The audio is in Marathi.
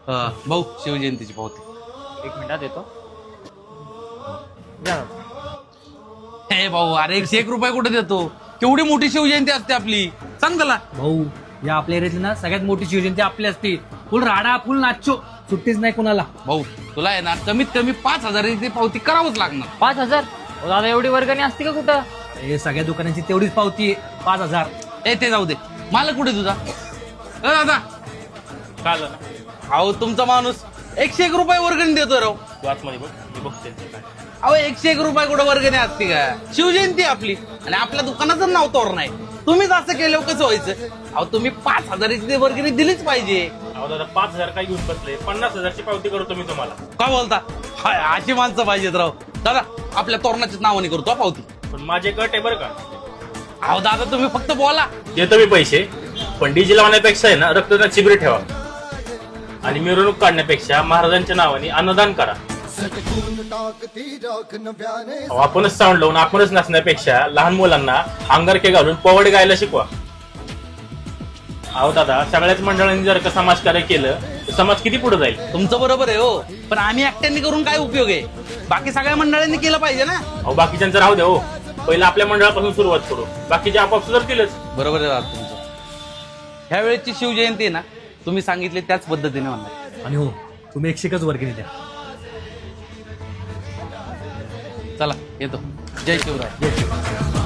भाऊ शिवजयंतीची पावती. एक मिनिटात येतो. हे भाऊ अरे 101 रुपये कुठे देतो? केवढी मोठी शिवजयंती असते आपली, सांग त्याला. भाऊ या आपल्या एरियातली ना सगळ्यात मोठी शिवजयंती आपली असते. फुल राडा फुल नाचो, सुट्टीच नाही कुणाला. भाऊ तुला आहे ना कमीत कमी 5,000 पावती करावंच लागणार. 5,000? दादा एवढी वर्गणी असते का कुठं? हे सगळ्या दुकानांची तेवढीच पावती आहे 5,000. ते जाऊ दे, मला कुठे तुझा दादा काय झालं? अहो तुमचा माणूस 101 रुपये वर्गणी देतो राव. तू आतमध्ये बघ, मी बघते काय. अहो 101 रुपये कुठं वर्गणी असते का? शिवजयंती आपली आणि आपल्या दुकानाचं नाव तोर नाही. तुम्हीच असं केलं कसं व्हायचं? अहो तुम्ही 5,000 वर्गणी दिलीच पाहिजे. अहो दादा 5,000 काय घेऊन बसले? 50,000ची पावती करतो मी तुम्हाला. काय बोलता? हाय अशी माणसं पाहिजेत राव. दादा आपल्या तोरणाच्या नावाने करतो पावती. पण माझे गट आहे बरं का. अहो दादा तुम्ही फक्त बोला. देतो मी पैसे, पण डीजे लावण्यापेक्षा आहे ना रक्तदान शिबिर ठेवा आणि मिरवणूक काढण्यापेक्षा महाराजांच्या नावाने अन्नदान करा. अहो, आपणच साऊंड लावून आपणच नाचण्यापेक्षा लहान मुलांना अंगारखे घालून पोवाडे गायला शिकवा. अहो दादा सगळ्याच मंडळांनी जर का समाजकार्य केलं तर समाज किती पुढे जाईल. तुमचं बरोबर आहे हो, पण आम्ही एकट्यांनी करून काय उपयोग आहे? बाकी सगळ्या मंडळांनी केलं पाहिजे ना. अहो बाकीच्यांचं राहू दे हो, पहिलं आपल्या मंडळापासून सुरुवात करू, बाकीचे आपाप सुधारतीलच. बरोबर आहे दादा तुमचं. ह्या वेळेची शिवजयंती आहे ना, तुम्ही सांगितले त्याच पद्धतीने होणार. आणि हो तुम्ही 101च वर्गणी द्या. चला येतो. जय शिवराय. जय शिवराय.